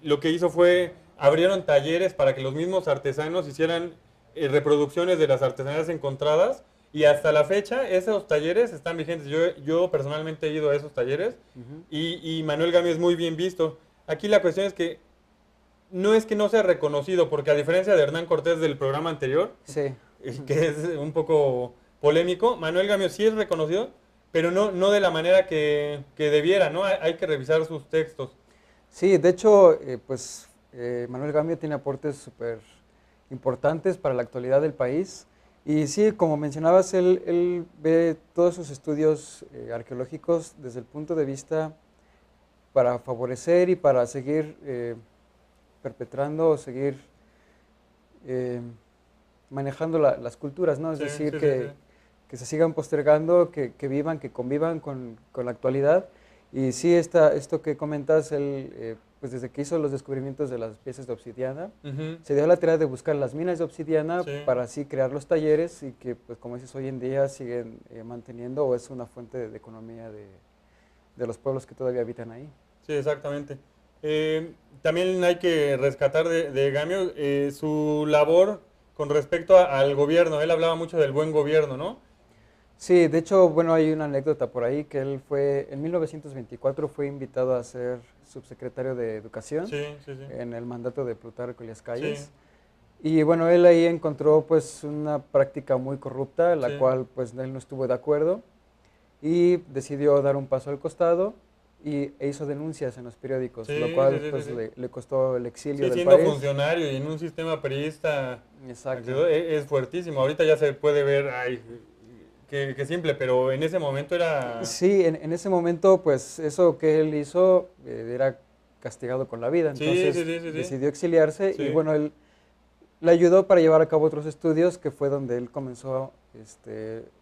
lo que hizo fue, abrieron talleres para que los mismos artesanos hicieran reproducciones de las artesanías encontradas y hasta la fecha esos talleres están vigentes. Yo personalmente he ido a esos talleres Ujú. y Manuel Gamio es muy bien visto. Aquí la cuestión es que no sea reconocido, porque a diferencia de Hernán Cortés del programa anterior, Sí. que es un poco polémico, Manuel Gamio sí es reconocido, pero no de la manera que debiera, ¿no? Hay que revisar sus textos. Sí, de hecho, Manuel Gamio tiene aportes súper importantes para la actualidad del país. Y sí, como mencionabas, él ve todos sus estudios arqueológicos desde el punto de vista para favorecer y para seguir perpetrando o seguir eh, manejando las culturas, ¿no? Es Sí, decir, sí, sí, sí. que se sigan postergando, que vivan, que convivan con la actualidad. Y sí, esto que comentas, él, pues desde que hizo los descubrimientos de las piezas de obsidiana, Ujú. se dio a la tarea de buscar las minas de obsidiana Sí. para así crear los talleres y que, pues como dices, hoy en día siguen manteniendo o es una fuente de economía de los pueblos que todavía habitan ahí. Sí, exactamente. También hay que rescatar de Gamio su labor con respecto al gobierno. Él hablaba mucho del buen gobierno, ¿no? Sí, de hecho, bueno, hay una anécdota por ahí que él en 1924 fue invitado a ser subsecretario de Educación Sí, sí, sí. en el mandato de Plutarco Elías Sí, Calles. Y bueno, él ahí encontró pues una práctica muy corrupta, la sí, cual pues él no estuvo de acuerdo y decidió dar un paso al costado e hizo denuncias en los periódicos, sí, lo sí, cual sí, sí, pues sí. le costó el exilio Sí, del siendo país. funcionario y en un sistema priista, Exacto. es fuertísimo. Ahorita ya se puede ver, ay, qué simple, pero en ese momento era... Sí, en ese momento pues eso que él hizo era castigado con la vida, Sí, sí, entonces sí, sí, sí. decidió exiliarse y Sí, bueno, él le ayudó para llevar a cabo otros estudios, que fue donde él comenzó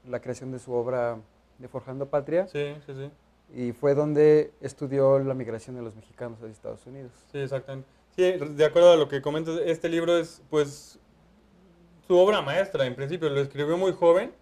la creación de su obra de Forjando Patria, sí, sí, sí. y fue donde estudió la migración de los mexicanos a Estados Unidos. Sí, exactamente. Sí, de acuerdo a lo que comentas, este libro es, pues, su obra maestra, en principio. Lo escribió muy joven,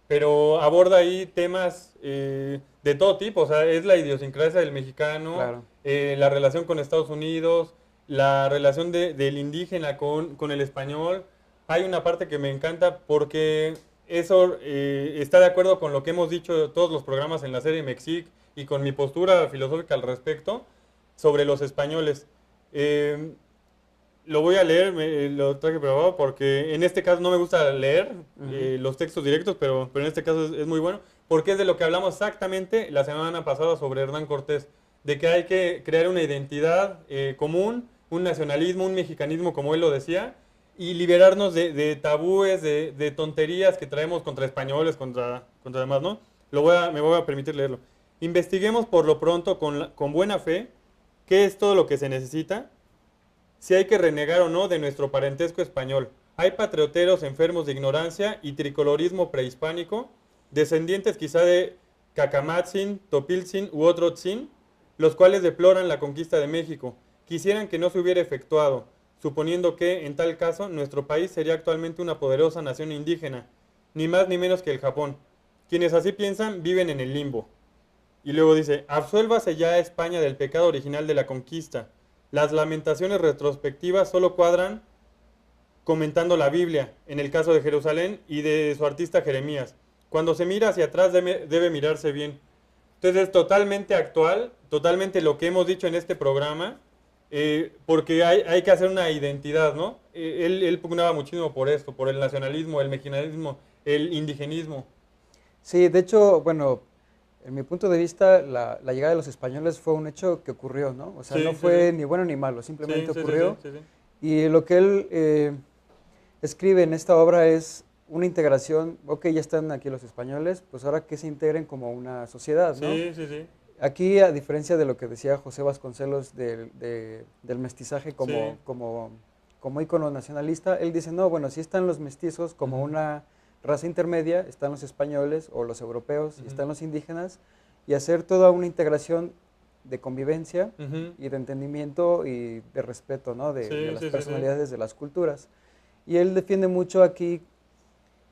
pero aborda ahí temas de todo tipo. O sea, es la idiosincrasia del mexicano, Claro. la relación con Estados Unidos, la relación del indígena con el español. Hay una parte que me encanta porque eso está de acuerdo con lo que hemos dicho todos los programas en la serie Mexic y con mi postura filosófica al respecto sobre los españoles. Eh, lo voy a leer, lo traje preparado porque en este caso no me gusta leer Ujú. los textos directos, pero en este caso es muy bueno, porque es de lo que hablamos exactamente la semana pasada sobre Hernán Cortés, de que hay que crear una identidad común, un nacionalismo, un mexicanismo, como él lo decía, y liberarnos de tabúes, de tonterías que traemos contra españoles, contra demás, ¿no? Me voy a permitir leerlo. Investiguemos por lo pronto con buena fe qué es todo lo que se necesita, si hay que renegar o no de nuestro parentesco español. Hay patrioteros enfermos de ignorancia y tricolorismo prehispánico, descendientes quizá de Cacamatzin, Topiltzin u Otrotzin, los cuales deploran la conquista de México. Quisieran que no se hubiera efectuado, suponiendo que, en tal caso, nuestro país sería actualmente una poderosa nación indígena, ni más ni menos que el Japón. Quienes así piensan viven en el limbo. Y luego dice, absuélvase ya a España del pecado original de la conquista. Las lamentaciones retrospectivas solo cuadran comentando la Biblia, en el caso de Jerusalén y de su artista Jeremías. Cuando se mira hacia atrás debe mirarse bien. Entonces es totalmente actual, totalmente lo que hemos dicho en este programa, porque hay que hacer una identidad, ¿no? Él pugnaba muchísimo por esto, por el nacionalismo, el mexicanismo, el indigenismo. Sí, de hecho, bueno, en mi punto de vista, la llegada de los españoles fue un hecho que ocurrió, ¿no? O sea, Sí, no sí, sí. fue ni bueno ni malo, Sí, simplemente sí, sí, sí, ocurrió. sí, sí. Y lo que él escribe en esta obra es una integración, ok, ya están aquí los españoles, pues ahora que se integren como una sociedad, ¿no? Sí, sí, sí. Aquí, a diferencia de lo que decía José Vasconcelos del mestizaje Sí. como ícono nacionalista, él dice, no, bueno, sí están los mestizos como Ujú. una raza intermedia, están los españoles o los europeos, y Ujú. están los indígenas, y hacer toda una integración de convivencia Ujú. y de entendimiento y de respeto, ¿no? de Sí, las sí, sí, sí. personalidades de las culturas. Y él defiende mucho aquí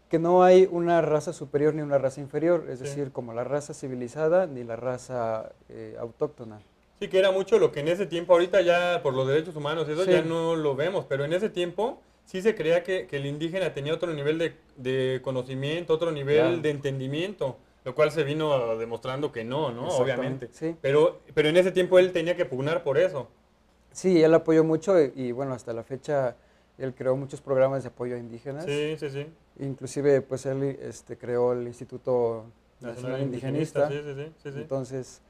que no hay una raza superior ni una raza inferior, es Sí. decir, como la raza civilizada ni la raza autóctona. Sí, que era mucho lo que en ese tiempo, ahorita ya por los derechos humanos, eso ya Sí, no lo vemos, pero en ese tiempo sí se creía que el indígena tenía otro nivel de conocimiento, otro nivel claro, de entendimiento, lo cual se vino demostrando que no, ¿no? exactamente, Obviamente. sí. Pero en ese tiempo él tenía que pugnar por eso. Sí, él apoyó mucho y bueno, hasta la fecha él creó muchos programas de apoyo a indígenas, Sí, sí, sí. inclusive pues él creó el Instituto Nacional Nacional indigenista, Indigenista, sí, sí, sí, sí, sí. entonces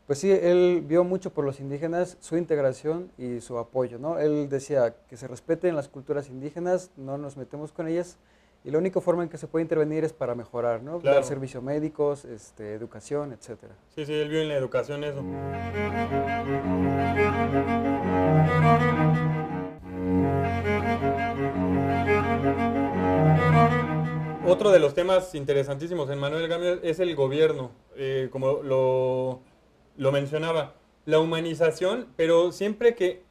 pues sí, él vio mucho por los indígenas, su integración y su apoyo, ¿no? Él decía que se respeten las culturas indígenas, no nos metemos con ellas, y la única forma en que se puede intervenir es para mejorar, ¿no? Dar Claro. servicio médicos, educación, etcétera. Sí, sí, él vio en la educación eso. Otro de los temas interesantísimos en Manuel Gamio es el gobierno, como lo mencionaba, la humanización, pero siempre que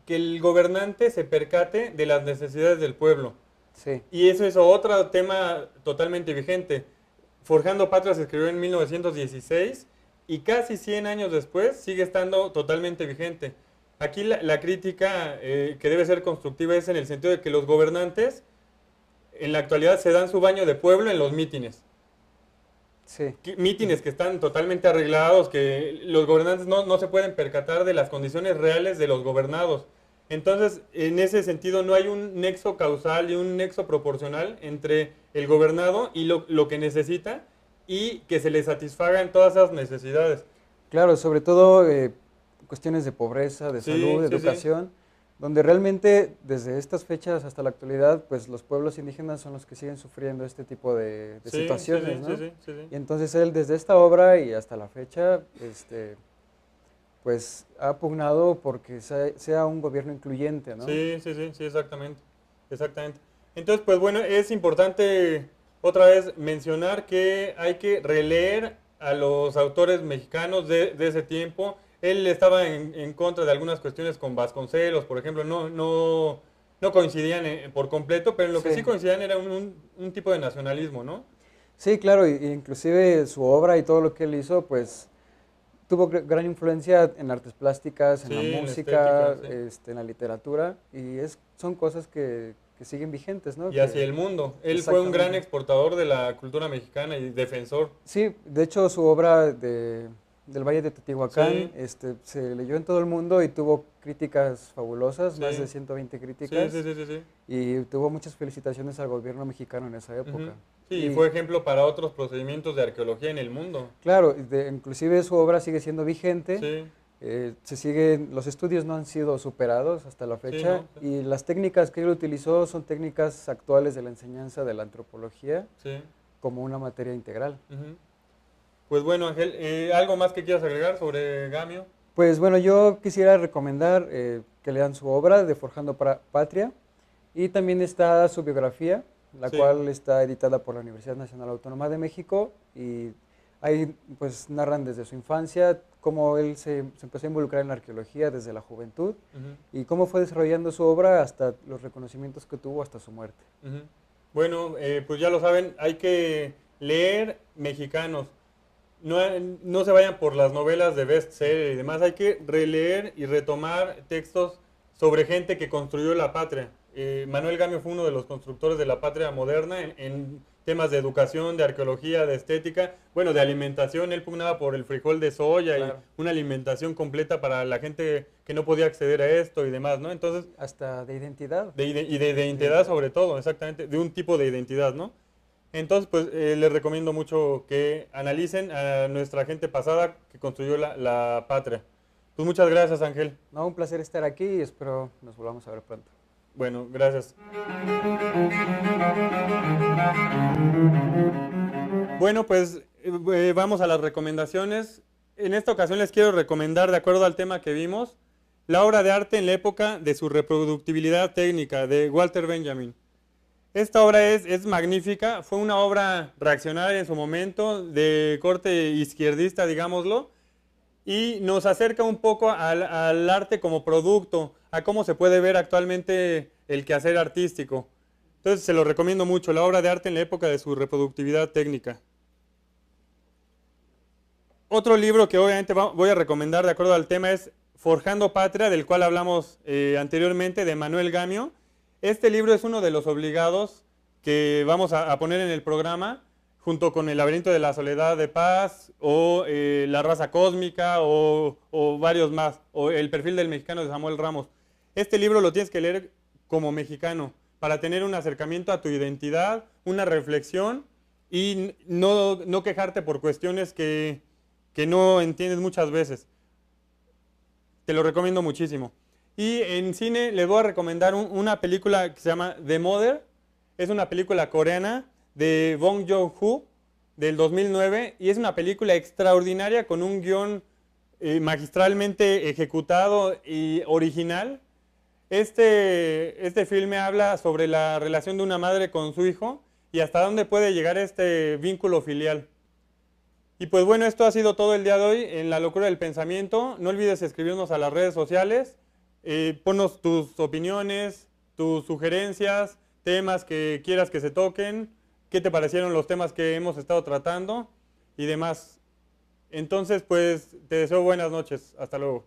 el gobernante se percate de las necesidades del pueblo. Sí, Y eso es otro tema totalmente vigente. Forjando Patria se escribió en 1916 y casi 100 años después sigue estando totalmente vigente. Aquí la crítica que debe ser constructiva es en el sentido de que los gobernantes en la actualidad se dan su baño de pueblo en los mítines. sí, Mítines que están totalmente arreglados, que los gobernantes no se pueden percatar de las condiciones reales de los gobernados. Entonces, en ese sentido, no hay un nexo causal y un nexo proporcional entre el gobernado y lo que necesita y que se le satisfagan todas esas necesidades. claro, sobre todo cuestiones de pobreza, de Sí, salud, de sí, sí. educación, donde realmente desde estas fechas hasta la actualidad, pues los pueblos indígenas son los que siguen sufriendo este tipo de Sí, sí, situaciones, sí, sí, ¿no? sí, sí, sí. Y entonces él desde esta obra y hasta la fecha, pues ha pugnado porque sea un gobierno incluyente, ¿no? Sí, sí, sí, sí, exactamente. Exactamente. Entonces, pues bueno, es importante otra vez mencionar que hay que releer a los autores mexicanos de ese tiempo. Él estaba en contra de algunas cuestiones con Vasconcelos, por ejemplo, no coincidían por completo, pero en lo que sí Sí, coincidían era un tipo de nacionalismo, ¿no? sí, claro, y inclusive su obra y todo lo que él hizo, pues tuvo gran influencia en artes plásticas, en Sí, la en la estética, música, sí. en la literatura, y son cosas que siguen vigentes, ¿no? Y hacia el mundo. Él fue un gran Exactamente. exportador de la cultura mexicana y defensor. Sí, de hecho su obra del Valle de Sí, Teotihuacán se leyó en todo el mundo y tuvo críticas fabulosas, más de sí, 120 sí, sí, críticas, sí, sí, sí. y tuvo muchas felicitaciones al gobierno mexicano en esa Ujú. época. Sí, y Y fue ejemplo para otros procedimientos de arqueología en el mundo. claro, inclusive su obra sigue siendo vigente, Sí, los estudios no han sido superados hasta la sí, fecha, ¿no? Sí, y las técnicas que él utilizó son técnicas actuales de la enseñanza de la antropología sí. como una materia integral. Ujú. Pues bueno, Ángel, ¿algo más que quieras agregar sobre Gamio? Pues bueno, yo quisiera recomendar que lean su obra de Forjando Patria, y también está su biografía, la Sí. cual está editada por la Universidad Nacional Autónoma de México, y ahí pues narran desde su infancia cómo él se empezó a involucrar en la arqueología desde la juventud Ujú, y cómo fue desarrollando su obra hasta los reconocimientos que tuvo hasta su muerte. ujú. Bueno, pues ya lo saben, hay que leer mexicanos. No, no se vayan por las novelas de bestseller y demás, hay que releer y retomar textos sobre gente que construyó la patria. Manuel Gamio fue uno de los constructores de la patria moderna en temas de educación, de arqueología, de estética, bueno, de alimentación. Él pugnaba por el frijol de soya y Claro. una alimentación completa para la gente que no podía acceder a esto y demás, ¿no? Entonces, Hasta de identidad. y de identidad sobre todo, exactamente, de un tipo de identidad, ¿no? Entonces, pues les recomiendo mucho que analicen a nuestra gente pasada que construyó la patria. Pues muchas gracias, Ángel. No, un placer estar aquí y espero nos volvamos a ver pronto. Bueno, gracias. Bueno, pues vamos a las recomendaciones. En esta ocasión les quiero recomendar, de acuerdo al tema que vimos, la obra de arte en la época de su reproductibilidad técnica, de Walter Benjamin. Esta obra es magnífica, fue una obra reaccionaria en su momento, de corte izquierdista, digámoslo, y nos acerca un poco al arte como producto, a cómo se puede ver actualmente el quehacer artístico. Entonces se lo recomiendo mucho, la obra de arte en la época de su reproductividad técnica. Otro libro que obviamente voy a recomendar de acuerdo al tema es Forjando Patria, del cual hablamos anteriormente, de Manuel Gamio. Este libro es uno de los obligados que vamos a poner en el programa, junto con El laberinto de la soledad de Paz, o La raza cósmica, o varios más, o El perfil del mexicano de Samuel Ramos. Este libro lo tienes que leer como mexicano, para tener un acercamiento a tu identidad, una reflexión, y no quejarte por cuestiones que no entiendes muchas veces. Te lo recomiendo muchísimo. Y en cine les voy a recomendar una película que se llama The Mother. Es una película coreana de Bong Joon-ho del 2009 y es una película extraordinaria con un guión magistralmente ejecutado y original. Este filme habla sobre la relación de una madre con su hijo y hasta dónde puede llegar este vínculo filial. Y pues bueno, esto ha sido todo el día de hoy en La Locura del Pensamiento. No olvides escribirnos a las redes sociales, ponnos tus opiniones, tus sugerencias, temas que quieras que se toquen, qué te parecieron los temas que hemos estado tratando y demás. Entonces, pues te deseo buenas noches. Hasta luego.